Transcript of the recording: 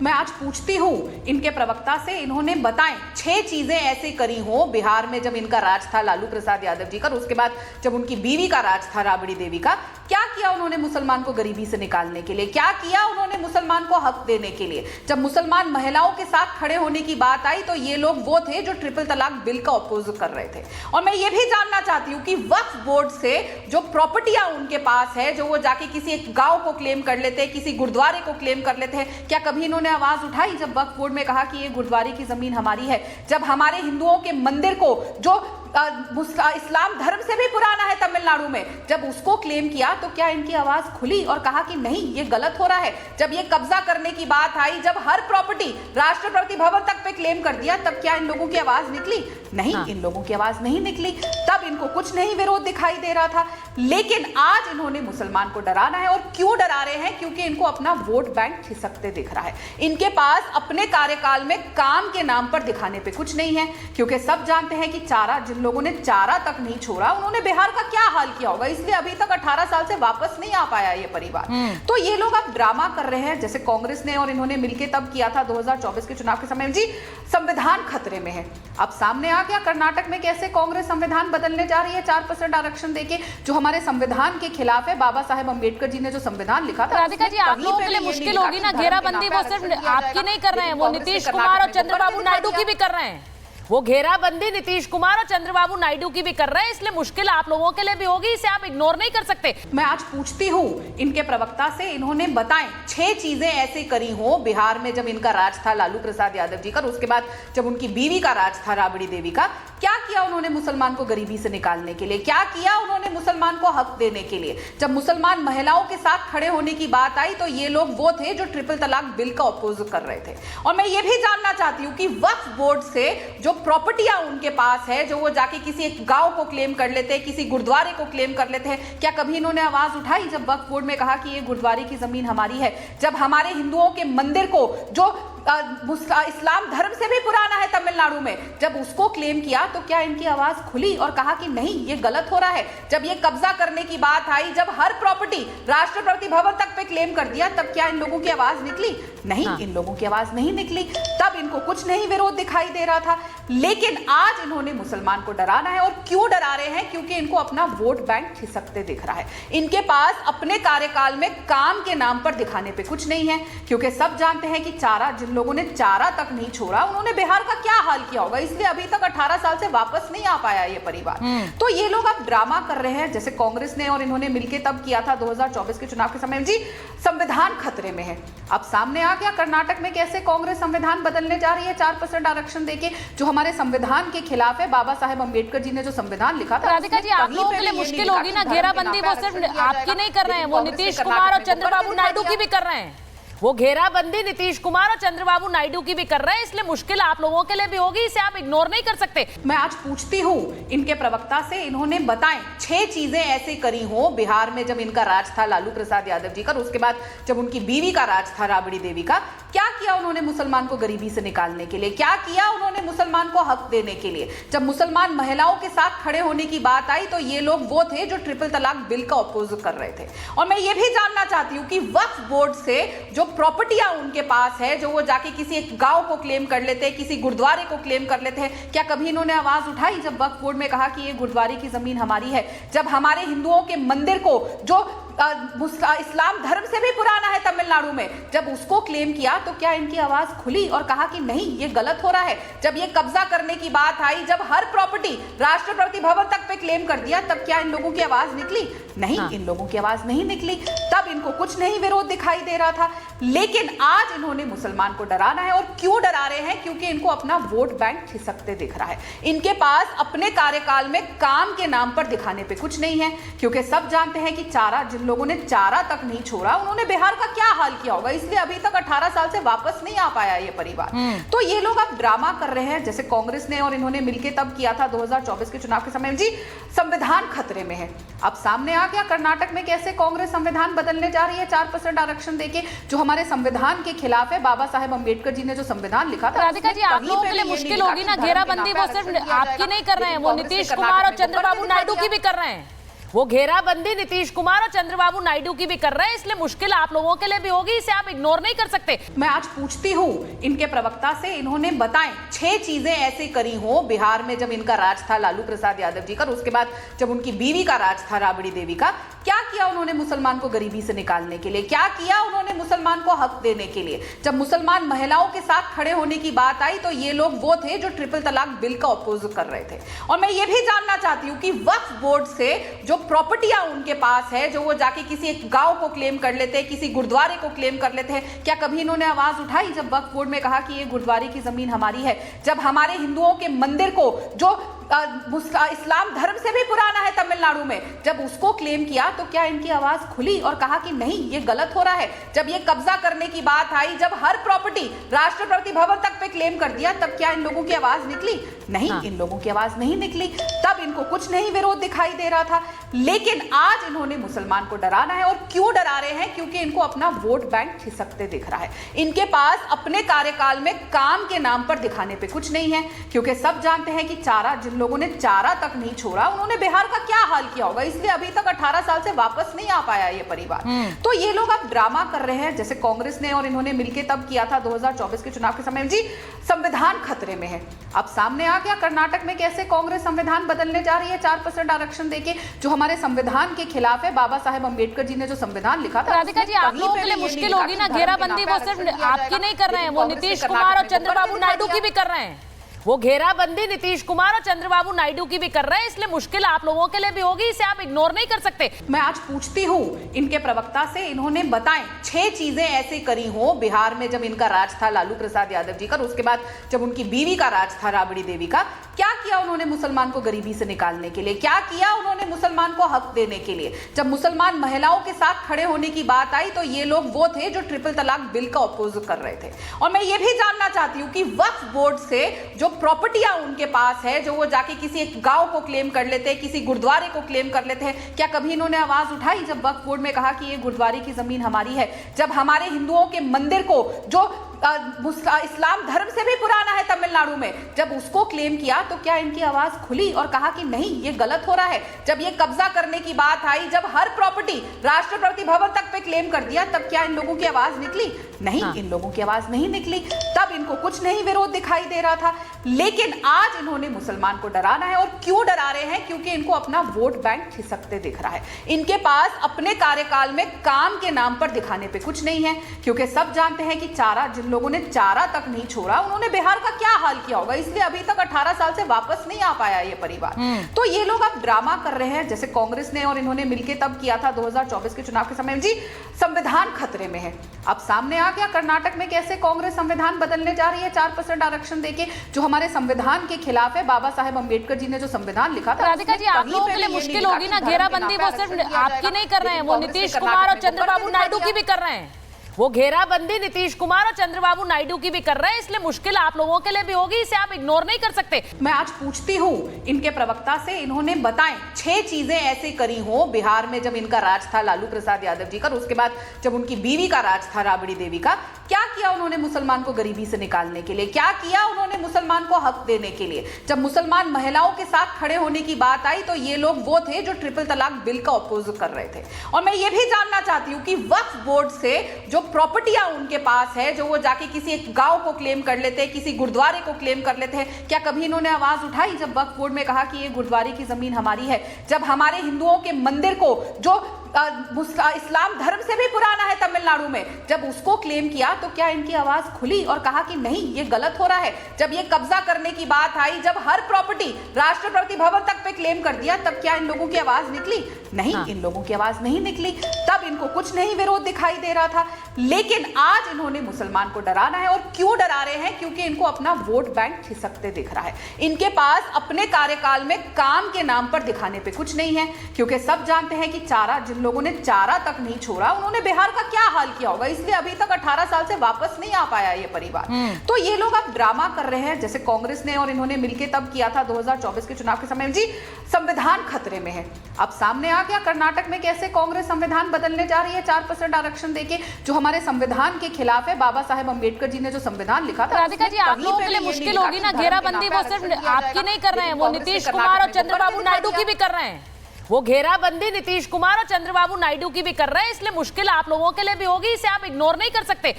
मैं आज पूछती हूँ इनके प्रवक्ता से, इन्होंने बताएं 6 चीजें ऐसी करी हो बिहार में जब इनका राज था लालू प्रसाद यादव जी का, उसके बाद जब उनकी बीवी का राज था राबड़ी देवी का। क्या किया उन्होंने मुसलमान को गरीबी से निकालने के लिए, क्या किया उन्होंने मुसलमान को हक देने के लिए। जब मुसलमान महिलाओं के साथ खड़े होने की बात आई तो ये लोग वो थे जो ट्रिपल तलाक बिल का अपोज कर रहे थे। और मैं ये भी जानना चाहती हूँ कि वक्फ बोर्ड से जो प्रॉपर्टियां उनके पास है, जो वो जाके किसी एक गांव को क्लेम कर लेते हैं, किसी गुरुद्वारे को क्लेम कर लेते हैं, क्या कभी इन्होंने आवाज उठाई जब वक्फ बोर्ड में कहा कि ये गुरुद्वारे की जमीन हमारी है। जब हमारे हिंदुओं के मंदिर को जो इस्लाम धर्म से भी पुराना है तमिलनाडु में, जब उसको क्लेम किया तो क्या इनकी आवाज खुली और कहा कि नहीं ये गलत हो रहा है। जब ये कब्जा करने की बात आई, जब हर प्रॉपर्टी राष्ट्रपति भवन तक पे क्लेम कर दिया, तब क्या इन लोगों की आवाज निकली? नहीं, इन लोगों की आवाज नहीं निकली। तब इनको कुछ नहीं विरोध दिखाई दे रहा था। लेकिन आज इन्होंने मुसलमान को डराना है। और क्यों डरा रहे हैं? क्योंकि इनको अपना वोट बैंक खिसकते दिख रहा है। इनके पास अपने कार्यकाल में काम के नाम पर दिखाने पे कुछ नहीं है, क्योंकि सब जानते हैं कि चारा, जिन लोगों ने चारा तक नहीं छोड़ा, उन्होंने बिहार का क्या हाल किया होगा, इसलिए अभी तक 18 साल से वापस नहीं आ पाया ये परिवार। तो ये लोग अब ड्रामा कर रहे हैं, जैसे कांग्रेस ने और इन्होंने मिलकर तब किया था 2024 के चुनाव के समय में, जी संविधान खतरे में है। अब सामने आ गया कर्नाटक में कैसे कांग्रेस संविधान बदलने जा रही है 4% आरक्षण देके, जो हमारे संविधान के खिलाफ है। बाबा साहेब अंबेडकर जी ने जो संविधान लिखा था, राधिका जी आप लोगों के लिए मुश्किल होगी ना, घेराबंदी वो सिर्फ आपकी नहीं कर रहे हैं, वो नीतीश कुमार और चंद्रबाबू नायडू की भी कर रहे हैं। वो घेराबंदी नीतीश कुमार और चंद्रबाबू नायडू की भी कर रहे हैं, इसलिए मुश्किल आप लोगों के लिए भी होगी, इसे आप इग्नोर नहीं कर सकते। मैं आज पूछती हूँ इनके प्रवक्ता से, इन्होंने बताएं 6 चीजें ऐसी करी हो बिहार में जब इनका राज था लालू प्रसाद यादव जी का, उसके बाद जब उनकी बीवी का राज था राबड़ी देवी का। क्या किया उन्होंने मुसलमान को गरीबी से निकालने के लिए, क्या किया उन्होंने मुसलमान को हक देने के लिए। जब मुसलमान महिलाओं के साथ खड़े होने की बात आई तो ये लोग वो थे जो ट्रिपल तलाक बिल का अपोज कर रहे थे। और मैं ये भी जानना चाहती हूँ कि वक्फ बोर्ड से जो प्रॉपर्टियां उनके पास है, जो वो जाके किसी एक गांव को क्लेम कर लेते हैं, किसी गुरुद्वारे को क्लेम कर लेते हैं, क्या कभी इन्होंने आवाज उठाई जब वक्फ बोर्ड में कहा कि ये गुरुद्वारे की जमीन हमारी है। जब हमारे हिंदुओं के मंदिर को जो इस्लाम धर्म से भी पुराना है तमिलनाडु में, जब उसको क्लेम किया तो क्या इनकी आवाज खुली और कहा कि नहीं ये गलत हो रहा है। जब ये कब्जा करने की बात आई, जब हर प्रॉपर्टी राष्ट्रपति भवन तक पे क्लेम कर दिया, तब क्या इन लोगों की आवाज निकली? नहीं, इन लोगों की आवाज नहीं निकली। तब इनको कुछ नहीं विरोध दिखाई दे रहा था। लेकिन आज इन्होंने मुसलमान को डराना है। और क्यों डरा रहे हैं? क्योंकि इनको अपना वोट बैंक खिसकते दिख रहा है। इनके पास अपने कार्यकाल में काम के नाम पर दिखाने पे कुछ नहीं है, क्योंकि सब जानते हैं कि चारा, जिन लोगों ने चारा तक नहीं छोड़ा, उन्होंने बिहार का क्या हाल किया होगा, इसलिए अभी तक 18 साल से वापस नहीं आ पाया ये परिवार। तो ये लोग अब ड्रामा कर रहे हैं, जैसे कांग्रेस ने और इन्होंने मिलकर तब किया था 2024 के चुनाव के समय में, जी संविधान खतरे में है। अब सामने आ गया कर्नाटक में कैसे कांग्रेस संविधान बदलने जा रही है 4% आरक्षण देके, जो हमारे संविधान के खिलाफ है। बाबा साहेब अंबेडकर जी ने जो संविधान लिखा था, राधिका जी आप लोगों के लिए मुश्किल होगी ना, घेराबंदी वो सिर्फ आपकी नहीं कर रहे हैं, वो नीतीश कुमार और चंद्रबाबू नायडू की भी कर रहे हैं। वो घेराबंदी नीतीश कुमार और चंद्रबाबू नायडू की भी कर रहे हैं, इसलिए मुश्किल आप लोगों के लिए भी होगी, इसे आप इग्नोर नहीं कर सकते। मैं आज पूछती हूँ इनके प्रवक्ता से, इन्होंने बताएं 6 चीजें ऐसी करी हो बिहार में जब इनका राज था लालू प्रसाद यादव जी का, उसके बाद जब उनकी बीवी का राज था राबड़ी देवी का। क्या किया उन्होंने मुसलमान को गरीबी से निकालने के लिए, क्या किया उन्होंने मुसलमान को हक देने के लिए। जब मुसलमान महिलाओं के साथ खड़े होने की बात आई तो ये लोग वो थे जो ट्रिपल तलाक बिल का अपोज कर रहे थे। और मैं ये भी जानना चाहती हूँ कि वक्फ बोर्ड से जो प्रॉपर्टियां उनके पास है, जो वो जाके किसी एक गांव को क्लेम कर लेते हैं, किसी गुरुद्वारे को क्लेम कर लेते हैं, क्या कभी इन्होंने आवाज उठाई जब वक्फ बोर्ड में कहा कि ये गुरुद्वारे की जमीन हमारी है। जब हमारे हिंदुओं के मंदिर को जो इस्लाम धर्म से भी पुराना है तमिलनाडु में, जब उसको क्लेम किया तो क्या इनकी आवाज खुली और कहा कि नहीं ये गलत हो रहा है। जब ये कब्जा करने की बात आई, जब हर प्रॉपर्टी राष्ट्रपति भवन तक पे क्लेम कर दिया, तब क्या इन लोगों की आवाज निकली? नहीं, इन लोगों की आवाज नहीं निकली। तब इनको कुछ नहीं विरोध दिखाई दे रहा था। लेकिन आज इन्होंने मुसलमान को डराना है। और क्यों डरा रहे हैं? क्योंकि इनको अपना वोट बैंक खिसकते दिख रहा है। इनके पास अपने कार्यकाल में काम के नाम पर दिखाने पे कुछ नहीं है, क्योंकि सब जानते हैं कि चारा, जिन लोगों ने चारा तक नहीं छोड़ा, उन्होंने बिहार का क्या हाल किया होगा, इसलिए अभी तक 18 साल से वापस नहीं आ पाया ये परिवार। तो ये लोग अब ड्रामा कर रहे हैं, जैसे कांग्रेस ने और इन्होंने मिलकर तब किया था 2024 के चुनाव के समय में, जी संविधान खतरे में है। अब सामने आ गया कर्नाटक में कैसे कांग्रेस संविधान बदलने जा रही है 4% आरक्षण देके, जो हमारे संविधान के खिलाफ है। बाबा साहेब अंबेडकर जी ने जो संविधान लिखा था, राधिका जी आप लोगों के लिए मुश्किल होगी ना, घेराबंदी वो सिर्फ आपकी नहीं कर रहे हैं, वो नीतीश कुमार और चंद्रबाबू नायडू की भी कर रहे हैं। वो घेराबंदी नीतीश कुमार और चंद्रबाबू नायडू की भी कर रहे हैं, इसलिए मुश्किल आप लोगों के लिए भी होगी, इसे आप इग्नोर नहीं कर सकते। मैं आज पूछती हूँ इनके प्रवक्ता से, इन्होंने बताएं 6 चीजें ऐसी करी हो बिहार में जब इनका राज था लालू प्रसाद यादव जी का, उसके बाद जब उनकी बीवी का राज था राबड़ी देवी का। क्या किया उन्होंने मुसलमान को गरीबी से निकालने के लिए, क्या किया उन्होंने मुसलमान को हक देने के लिए। जब मुसलमान महिलाओं के साथ खड़े होने की बात आई तो ये लोग वो थे जो ट्रिपल तलाक बिल का अपोज कर रहे थे। और मैं ये भी जानना चाहती हूँ कि वक्फ बोर्ड से जो प्रॉपर्टियां उनके पास है, जो वो जाके किसी एक गांव को क्लेम कर लेते हैं, किसी गुरुद्वारे को क्लेम कर लेते हैं, क्या कभी इन्होंने आवाज उठाई जब वक्फ बोर्ड में कहा कि ये गुरुद्वारे की जमीन हमारी है। जब हमारे हिंदुओं के मंदिर को जो इस्लाम धर्म से भी पुराना है तमिलनाडु में, जब उसको क्लेम किया तो क्या इनकी आवाज खुली और कहा कि नहीं ये गलत हो रहा है। जब ये कब्जा करने की बात आई, जब हर प्रॉपर्टी राष्ट्रपति भवन तक पे क्लेम कर दिया, तब क्या इन लोगों की आवाज निकली? नहीं, इन लोगों की आवाज नहीं निकली। तब इनको कुछ नहीं विरोध दिखाई दे रहा था। लेकिन आज इन्होंने मुसलमान को डराना है। और क्यों डरा रहे हैं? क्योंकि इनको अपना वोट बैंक खिसकते दिख रहा है। इनके पास अपने कार्यकाल में काम के नाम पर दिखाने पे कुछ नहीं है, क्योंकि सब जानते हैं कि चारा, जिन लोगों ने चारा तक नहीं छोड़ा, उन्होंने बिहार का क्या हाल किया होगा। इसलिए अभी तक 18 साल से वापस नहीं आ पाया ये परिवार। तो ये लोग अब ड्रामा कर रहे हैं, जैसे कांग्रेस ने और इन्होंने मिलकर तब किया था 2024 के चुनाव के समय जी, संविधान खतरे में है। अब सामने आ गया कर्नाटक में कैसे कांग्रेस संविधान बदलने जा रही है 4% आरक्षण देके, जो हमारे संविधान के खिलाफ है। बाबा साहेब अंबेडकर जी ने जो संविधान लिखा था, राधिका जी, आप लोगों के लिए मुश्किल होगी ना। घेराबंदी वो सिर्फ आपकी नहीं कर रहे हैं, वो नीतीश कुमार और चंद्रबाबू नायडू की भी कर रहे हैं। वो घेराबंदी नीतीश कुमार और चंद्रबाबू नायडू की भी कर रहे हैं, इसलिए मुश्किल आप लोगों के लिए भी होगी, इसे आप इग्नोर नहीं कर सकते। मैं आज पूछती हूँ इनके प्रवक्ता से, इन्होंने बताएं 6 चीजें ऐसी करी हो बिहार में जब इनका राज था लालू प्रसाद यादव जी का, उसके बाद जब उनकी बीवी का राज था राबड़ी देवी का। क्या किया उन्होंने मुसलमान को गरीबी से निकालने के लिए, क्या किया उन्होंने मुसलमान को हक देने के लिए। जब मुसलमान महिलाओं के साथ खड़े होने की बात आई तो ये लोग वो थे जो ट्रिपल तलाक बिल का अपोज कर रहे थे। और मैं ये भी जानना चाहती हूँ कि वक्फ बोर्ड से जो प्रॉपर्टियां उनके पास है, जो वो जाके किसी एक गांव को क्लेम कर लेते हैं, किसी गुरुद्वारे को क्लेम कर लेते हैं, क्या कभी इन्होंने आवाज उठाई जब वक्फ बोर्ड में कहा कि ये गुरुद्वारे की जमीन हमारी है। जब हमारे हिंदुओं के मंदिर को जो इस्लाम धर्म से भी पुराना है तमिलनाडु में, जब उसको क्लेम किया तो क्या इनकी आवाज खुली और कहा कि नहीं ये गलत हो रहा है। जब ये कब्जा करने की बात आई, जब हर प्रॉपर्टी राष्ट्रपति भवन तक पे क्लेम कर दिया, तब क्या इन लोगों की आवाज निकली? नहीं, इन लोगों की आवाज नहीं निकली। तब इनको कुछ नहीं विरोध दिखाई दे रहा था। लेकिन आज इन्होंने मुसलमान को डराना है। और क्यों डरा रहे हैं? क्योंकि इनको अपना वोट बैंक खिसकते दिख रहा है। इनके पास अपने कार्यकाल में काम के नाम पर दिखाने पे कुछ नहीं है, क्योंकि सब जानते हैं कि चारा, जिन लोगों ने चारा तक नहीं छोड़ा, उन्होंने बिहार का क्या हाल किया होगा। इसलिए अभी तक 18 साल से वापस नहीं आ पाया ये परिवार। तो ये लोग अब ड्रामा कर रहे हैं, जैसे कांग्रेस ने और इन्होंने मिलकर तब किया था 2024 के चुनाव के समय जी, संविधान खतरे में है। अब सामने आ गया कर्नाटक में कैसे कांग्रेस संविधान बदलने जा रही है 4% आरक्षण देके, जो हमारे संविधान के खिलाफ है। बाबा साहेब अंबेडकर जी ने जो संविधान लिखा था, राधिका जी, आप लोगों के लिए मुश्किल होगी ना। घेराबंदी वो सिर्फ आपकी नहीं कर रहे हैं, वो नीतीश कुमार और चंद्रबाबू नायडू की भी कर रहे हैं। वो घेराबंदी नीतीश कुमार और चंद्रबाबू नायडू की भी कर रहे हैं, इसलिए मुश्किल आप लोगों के लिए भी होगी, इसे आप इग्नोर नहीं कर सकते। मैं आज पूछती हूँ इनके प्रवक्ता से, इन्होंने बताएं 6 चीजें ऐसी करी हो बिहार में जब इनका राज था लालू प्रसाद यादव जी का, उसके बाद जब उनकी बीवी का राज था राबड़ी देवी का। क्या किया उन्होंने मुसलमान को गरीबी से निकालने के लिए, क्या किया उन्होंने मुसलमान को हक देने के लिए। जब मुसलमान महिलाओं के साथ खड़े होने की बात आई तो ये लोग वो थे जो ट्रिपल तलाक बिल का अपोज कर रहे थे। और मैं ये भी जानना चाहती हूँ कि वक्फ बोर्ड से जो प्रॉपर्टियां उनके पास है, जो वो जाके किसी एक गांव को क्लेम कर लेते हैं, किसी गुरुद्वारे को क्लेम कर लेते हैं, क्या कभी इन्होंने आवाज उठाई जब वक्फ बोर्ड में कहा कि ये गुरुद्वारे की जमीन हमारी है। जब हमारे हिंदुओं के मंदिर को जो इस्लाम धर्म से भी पुराना है तमिलनाडु में, जब उसको क्लेम किया तो क्या इनकी आवाज खुली और कहा कि नहीं ये गलत हो रहा है। जब ये कब्जा करने की बात आई, जब हर प्रॉपर्टी राष्ट्रपति भवन तक पे क्लेम कर दिया, तब क्या इन लोगों की आवाज निकली? नहीं, इन लोगों की आवाज नहीं निकली। तब इनको कुछ नहीं विरोध दिखाई दे रहा था। लेकिन आज इन्होंने मुसलमान को डराना है। और क्यों डरा रहे हैं? क्योंकि इनको अपना वोट बैंक खिसकते दिख रहा है। इनके पास अपने कार्यकाल में काम के नाम पर दिखाने पे कुछ नहीं है, क्योंकि सब जानते हैं कि चारा, जिन लोगों ने चारा तक नहीं छोड़ा, उन्होंने बिहार का क्या हाल किया होगा। इसलिए अभी तक 18 साल से वापस नहीं आ पाया ये परिवार। तो ये लोग अब ड्रामा कर रहे हैं, जैसे कांग्रेस ने और इन्होंने मिलकर तब किया था 2024 के चुनाव के समय जी, संविधान खतरे में है। अब सामने आ गया कर्नाटक में कैसे कांग्रेस संविधान बदलने जा रही है 4% आरक्षण देके, जो हमारे संविधान के खिलाफ है। बाबा साहेब अंबेडकर जी ने जो संविधान लिखा था, राधिका जी, आप लोगों के लिए मुश्किल होगी ना। घेराबंदी वो सिर्फ आपकी नहीं कर रहे हैं, वो नीतीश कुमार और चंद्रबाबू नायडू की भी कर रहे हैं। वो घेराबंदी नीतीश कुमार और चंद्रबाबू नायडू की भी कर रहे हैं, इसलिए मुश्किल आप लोगों के लिए भी होगी, इसे आप इग्नोर नहीं कर सकते।